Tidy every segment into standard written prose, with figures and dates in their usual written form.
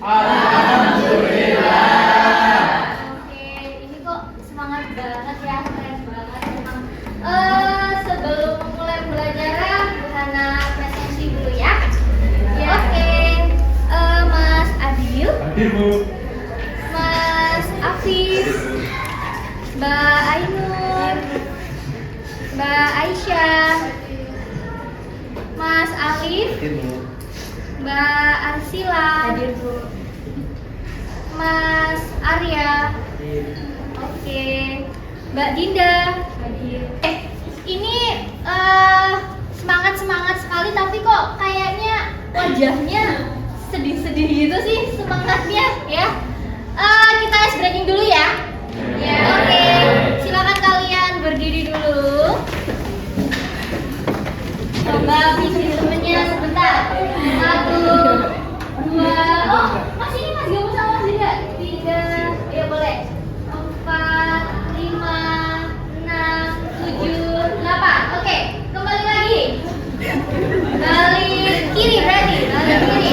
Alhamdulillah. Oke, ini kok semangat banget ya, keren banget emang. Sebelum mulai belajar, Bu Hana presensi dulu ya. Oke, Mas Adil, Hadir, Bu. Mas Afif, Mbak Ainur, Mbak Aisyah, Mas Alif, Hadir, Bu. Mbak Arsila, Mas Arya, oke, Mbak Dinda. Ini semangat sekali, tapi kok kayaknya wajahnya sedih-sedih gitu sih semangatnya ya. Kita ice breaking dulu ya. Oke, silakan kalian berdiri dulu. Coba pikir temennya sebentar. 1, 2, oh mas ini mas gabung sama mas Dinda. 3, ya boleh. 4, 5, 6, 7, 8. Oke, kembali lagi. Balik kiri berarti, balik kiri.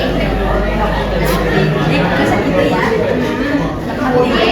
Oke.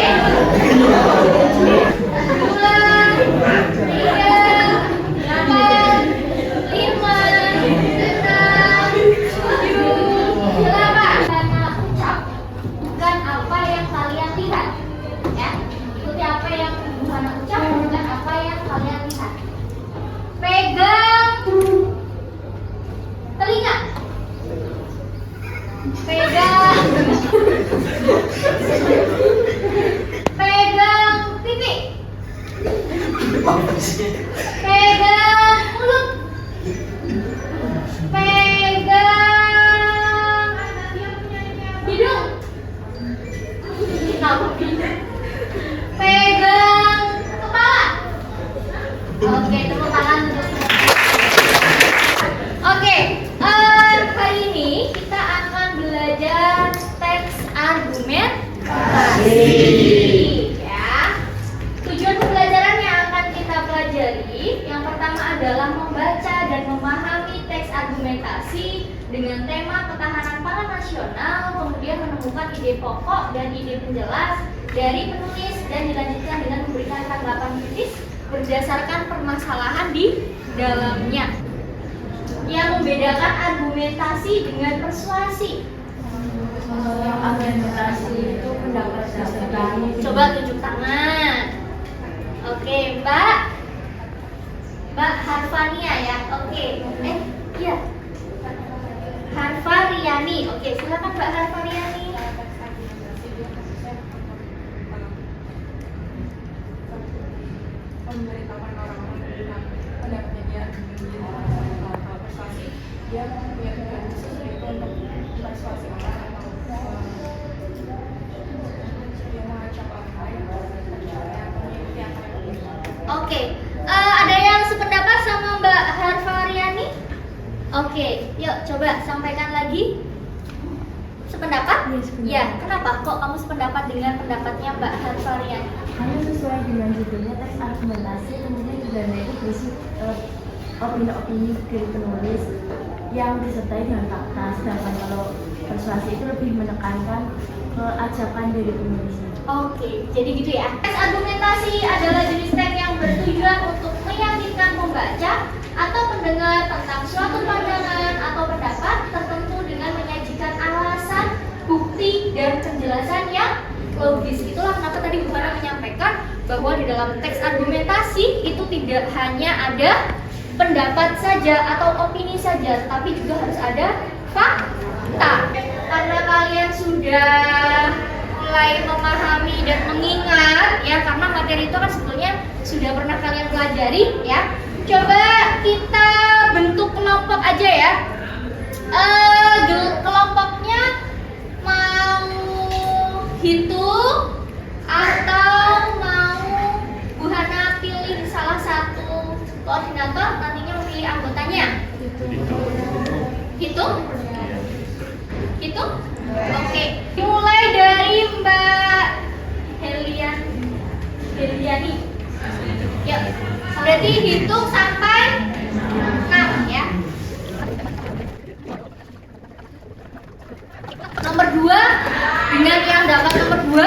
2 dengan yang dapat nomor 2,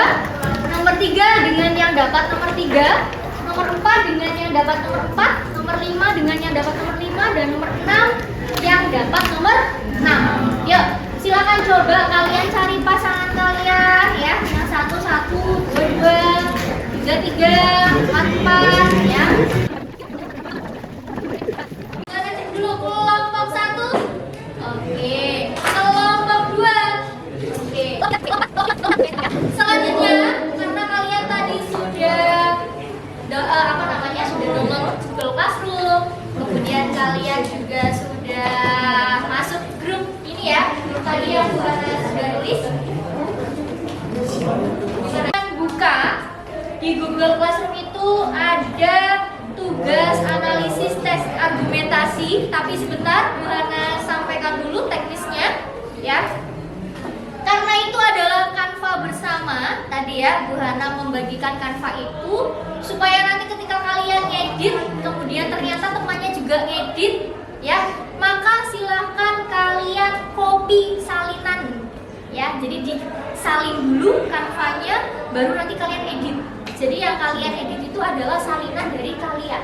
nomor 3 dengan yang dapat nomor 3, nomor 4 dengan yang dapat nomor 4, nomor 5 dengan yang dapat nomor 5, dan nomor 6 yang dapat nomor 6. Yuk, silakan coba kalian cari pasangan kalian ya. Yang 1, 1, 2, 2, 3, 3, 4, 4 ya. Kita cek dulu kelompok 1. Oke, kelompok 2. Oke. Selanjutnya, karena kalian tadi sudah sudah download Google Classroom, kemudian kalian juga sudah masuk grup ini ya, grup tadi yang sudah tulis. Kalian buka di Google Classroom itu ada tugas analisis tes argumentasi, tapi sebentar Bu Hana sampaikan dulu teknisnya ya. Karena itu adalah Canva bersama tadi ya, Bu Hana membagikan Canva itu supaya nanti ketika kalian ngedit kemudian ternyata temannya juga ngedit ya, maka silahkan kalian copy salinan ya. Jadi disalin dulu Canva-nya baru nanti kalian edit. Jadi yang kalian edit itu adalah salinan dari kalian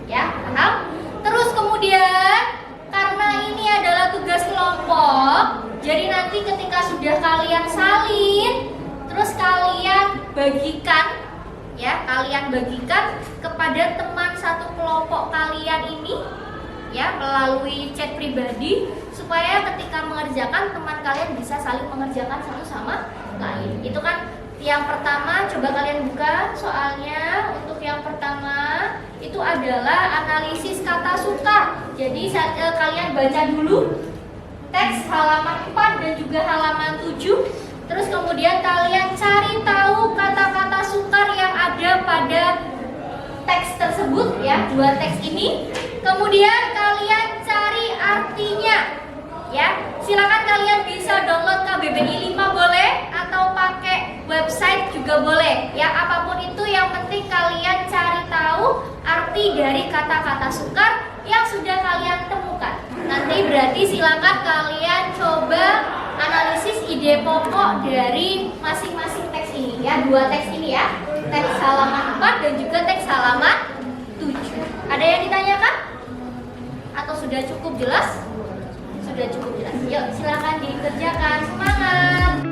ya, paham? Terus kemudian karena ini adalah tugas kelompok, jadi nanti ketika sudah kalian salin, terus kalian bagikan ya, kalian bagikan kepada teman satu kelompok kalian ini ya melalui chat pribadi, supaya ketika mengerjakan teman kalian bisa saling mengerjakan satu sama lain. Itu kan yang pertama. Coba kalian buka soalnya. Untuk yang pertama itu adalah analisis kata sukar. Jadi kalian baca dulu teks halaman 4 dan juga halaman 7. Terus kemudian kalian cari tahu kata-kata sukar yang ada pada teks tersebut ya, dua teks ini. Kemudian kalian cari artinya ya. Silakan kalian bisa download KBBI 5 boleh, atau pakai website juga boleh ya. Apapun itu, yang penting kalian cari tahu arti dari kata-kata sukar yang sudah kalian temukan. Nanti berarti silakan kalian coba analisis ide pokok dari masing-masing teks ini ya, dua teks ini ya, teks halaman 4 dan juga teks halaman 7. Ada yang ditanyakan? Atau sudah cukup jelas? Sudah cukup jelas. Yuk, silakan dikerjakan. Semangat!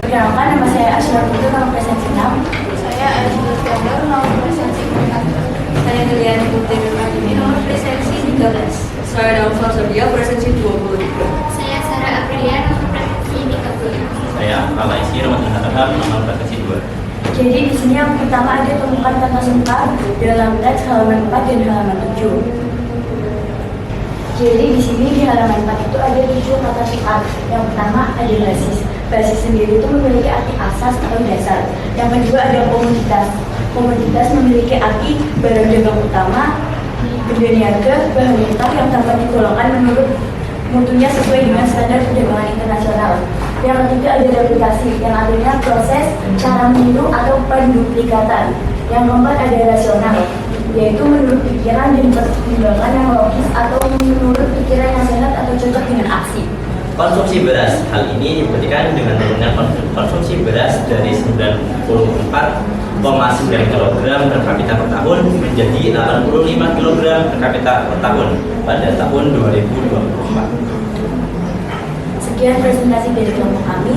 Perkenalkan, nama saya Ashraf itu nomor presensi 6. Saya Aziz Gandor, nomor presensi 4. Saya Dilian Putri Nurmadi, nomor presensi 13. Saya Dausar Sabia, presensi 23. Saya Sarah Aprilia, nomor presensi 30. Saya Alaisi Ramadan Hatta, nomor presensi 2. Jadi di sini yang pertama ada temukan kata sukar dalam teks halaman 4 dan halaman 7. Jadi di sini di halaman 4 itu ada 7 kata sukar. Yang pertama ada basis. Basis sendiri itu memiliki arti asas atau dasar. Yang kedua ada komoditas. Komoditas memiliki arti barang dagang utama, benda niaga, bahan mentah yang dapat digolongkan menurut mutunya sesuai dengan standar perdagangan internasional. Yang ketiga ada replikasi, yang artinya proses, cara meniru atau penduplikatan. Yang keempat ada rasional, yaitu menurut pikiran dan pertimbangan yang logis atau menurut pikiran yang sehat atau cocok dengan aksi. Konsumsi beras. Hal ini dibuktikan dengan menurunnya konsumsi beras dari 94,9 kg per kapita per tahun menjadi 85 kg per kapita per tahun pada tahun 2024. Sekian presentasi dari kelompok kami.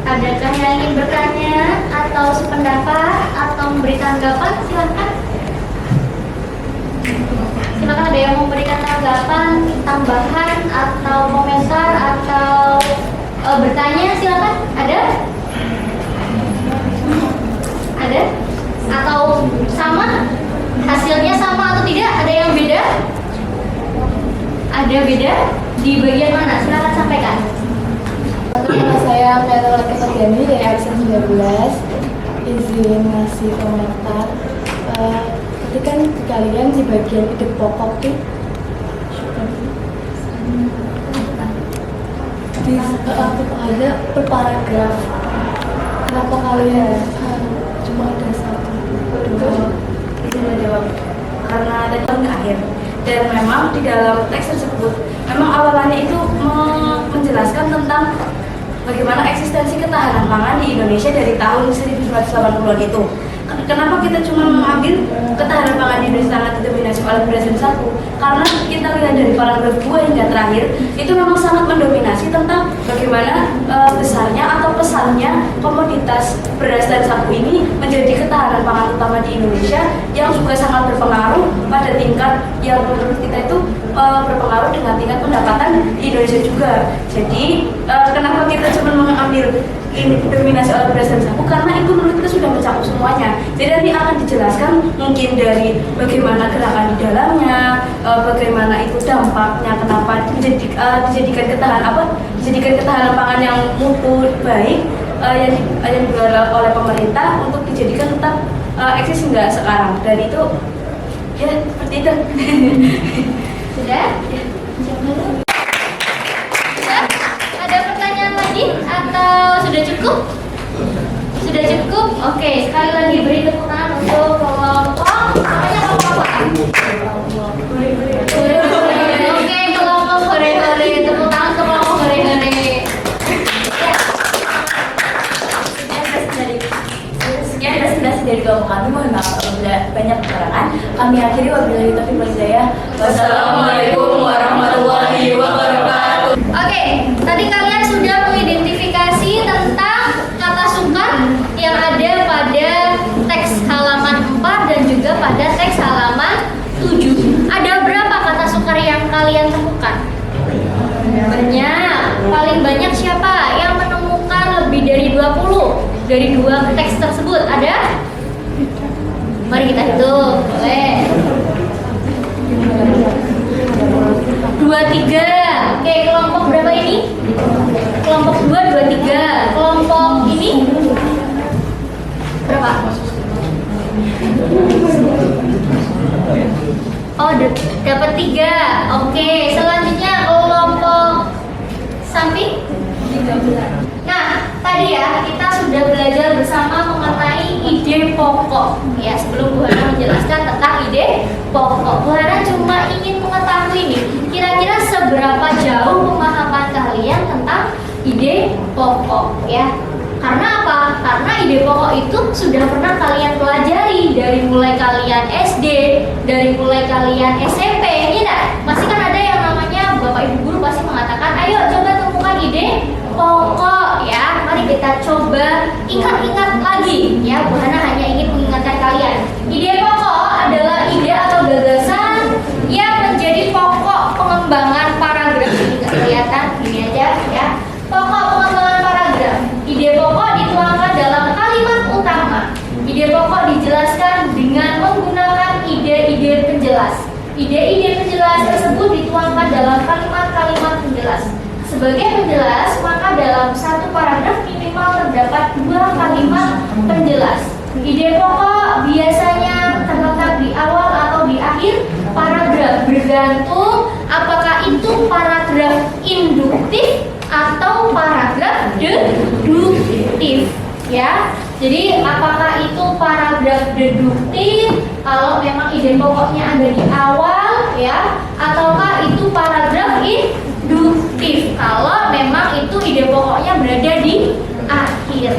Adakah yang ingin bertanya atau sependapat atau memberi tanggapan? Silakan. Silakan, ada yang memberikan tanggapan, tambahan atau komentar atau bertanya? Silakan. Ada? Ada? Atau sama? Hasilnya sama atau tidak? Ada yang beda? Ada beda? Di bagian mana? Silakan sampaikan. Nama saya Meryl Kesadiani dari absen 13. Izin ngasih komentar. Itu kan kalian di bagian ide pokok tuh di ada per paragraf. Kenapa kalian cuma ada satu? Itu menjawab karena tadi kan akhir. Dan memang di dalam teks tersebut memang awalannya itu menjelaskan tentang bagaimana eksistensi ketahanan pangan di Indonesia dari tahun 1980-an itu. Kenapa kita cuma mengambil ketahanan pangan di Indonesia sangat didominasi oleh beras dan sagu? Karena kita lihat dari paragraf 2 hingga terakhir itu memang sangat mendominasi tentang bagaimana besarnya atau pesannya komoditas beras dan sagu ini menjadi ketahanan pangan utama di Indonesia yang juga sangat berpengaruh pada tingkat yang menurut kita itu berpengaruh dengan tingkat pendapatan di Indonesia juga. Jadi kenapa kita cuma mengambil ini dominasi oleh beras dan sagu? Karena itu menurut kita sudah mencakup semuanya. Jadi nanti akan dijelaskan mungkin dari bagaimana gerakan di dalamnya, bagaimana itu dampaknya, kenapa dijadikan ketahanan pangan yang mutu baik yang digelar oleh pemerintah untuk dijadikan tetap eksis hingga sekarang. Dan itu ya seperti itu. Sudah? Sudah? Ada pertanyaan lagi atau sudah cukup? Sudah cukup? Oke, sekali lagi beri tepuk tangan untuk kelompok namanya kelompok apa? Oke, kelompok hore-hore. Tepuk tangan ke kelompok hore-hore. Sekian presentasi dari kelompok kami. Mohon maaf apabila banyak kekurangan. Kami akhiri wabillahi taufiq wal hidayah. Wassalamualaikum warahmatullahi wabarakatuh. Oke, tadi kalian sudah mengidentifikasi tentang kata sukar yang ada pada teks halaman 4 dan juga pada teks halaman 7. Ada berapa kata sukar yang kalian temukan? Banyak. Paling banyak siapa yang menemukan lebih dari 20 dari dua teks tersebut? Ada? Mari kita hitung. Boleh. 23. Oke, kelompok berapa ini? Kelompok 2, 23. Kelompok ini berapa? Oh, dapat 3. Oke, selanjutnya kelompok samping 13. Nah, tadi ya kita sudah belajar bersama mengenai ide pokok. Ya, sebelum Bu Hana menjelaskan tentang ide pokok, Bu Hana cuma ingin mengetahui nih, kira-kira seberapa jauh pemahaman kalian tentang ide pokok, ya? Karena apa? Karena ide pokok itu sudah pernah kalian pelajari dari mulai kalian SD, dari mulai kalian SMP, ya enggak? Masih kan ada yang namanya Bapak Ibu guru pasti mengatakan, ayo coba temukan ide pokok, ya. Mari kita coba ingat-ingat lagi, ya. Bu Hana hanya ingin mengingatkan kalian. Ide pokok adalah ide atau gagasan yang menjadi pokok pengembangan paragraf. Ini nggak kelihatan, gini aja, ya. Pokok pengembangan paragraf. Ide pokok dituangkan dalam kalimat utama. Ide pokok dijelaskan dengan menggunakan ide-ide penjelas. Ide-ide penjelas tersebut dituangkan dalam kalimat-kalimat penjelas. Sebagai penjelas, maka dalam satu paragraf minimal terdapat 2 kalimat penjelas. Ide pokok biasanya terletak di awal atau di akhir paragraf, bergantung apakah itu paragraf induktif atau paragraf deduktif, ya. Jadi apakah itu paragraf deduktif kalau memang ide pokoknya ada di awal, ya, ataukah itu paragraf induktif kalau memang itu ide pokoknya berada di akhir,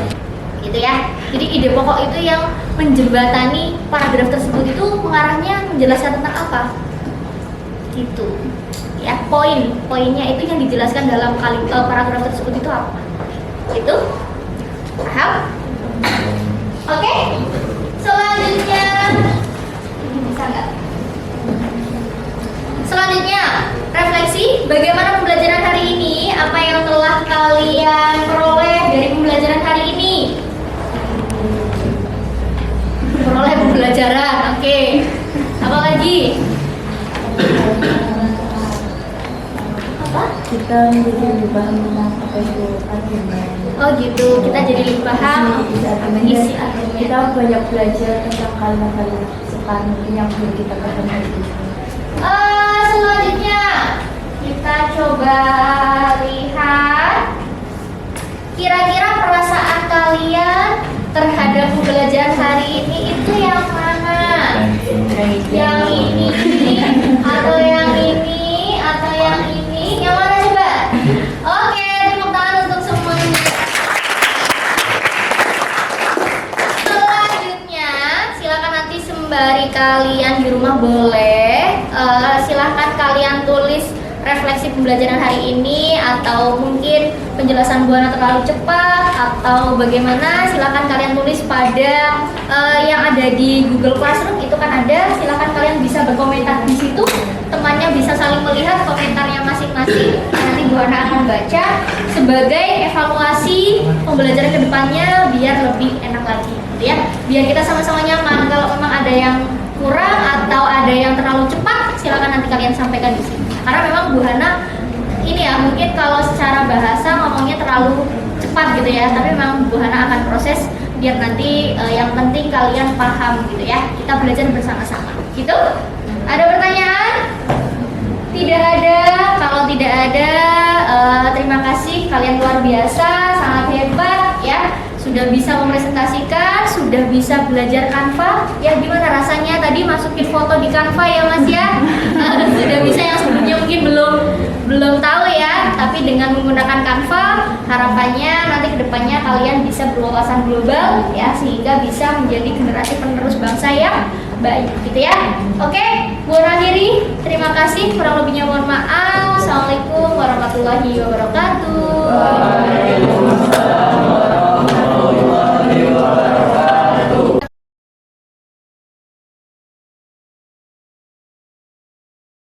gitu ya. Jadi ide pokok itu yang menjembatani paragraf tersebut itu mengarahnya menjelaskan tentang apa, gitu. Ya, poinnya itu yang dijelaskan dalam paragraf tersebut itu apa? Itu paham? Oke. Selanjutnya bisa nggak? Selanjutnya refleksi bagaimana pembelajaran hari ini, apa yang telah kalian peroleh dari pembelajaran hari ini? Peroleh pembelajaran, oke. Apa lagi? Kita menjadi lebih paham tentang apa itu argumen, Oh gitu, kita jadi lebih paham isi Kita argumen. banyak belajar tentang kalimat-kalimat sekarang mungkin yang belum kita ketahui. Selanjutnya kita coba lihat kira-kira perasaan kalian terhadap pembelajaran hari ini itu yang mana? Yang ini atau yang ini atau yang ini? Yang mana coba? Oke, tepuk tangan untuk semuanya. Selanjutnya, silakan nanti sembari kalian di rumah boleh silakan kalian tulis refleksi pembelajaran hari ini atau mungkin penjelasan Bu Hana terlalu cepat atau bagaimana, silakan kalian tulis pada yang ada di Google Classroom itu kan ada, silakan kalian bisa berkomentar di situ, temannya bisa saling melihat komentarnya masing-masing. Nanti Bu Hana akan baca sebagai evaluasi pembelajaran kedepannya biar lebih enak lagi, gitu ya. Biar kita sama-sama nyaman. Kalau memang ada yang kurang atau ada yang terlalu cepat, silakan nanti kalian sampaikan di sini. Karena memang Bu Hana ini ya mungkin kalau secara bahasa ngomongnya terlalu cepat gitu ya, tapi memang Bu Hana akan proses biar nanti yang penting kalian paham gitu ya. Kita belajar bersama-sama. Gitu? Ada pertanyaan? Tidak ada. Kalau tidak ada, terima kasih, kalian luar biasa, sangat hebat ya. Sudah bisa mempresentasikan, sudah bisa belajar Canva. Ya gimana rasanya tadi masukin foto di Canva ya Mas ya? Sudah bisa, yang sebelumnya mungkin belum tahu ya. Tapi dengan menggunakan Canva, harapannya nanti kedepannya kalian bisa berwawasan global ya, sehingga bisa menjadi generasi penerus bangsa yang baik gitu ya. Oke, Bu akhiri. Terima kasih, kurang lebihnya mohon maaf. Assalamualaikum warahmatullahi wabarakatuh.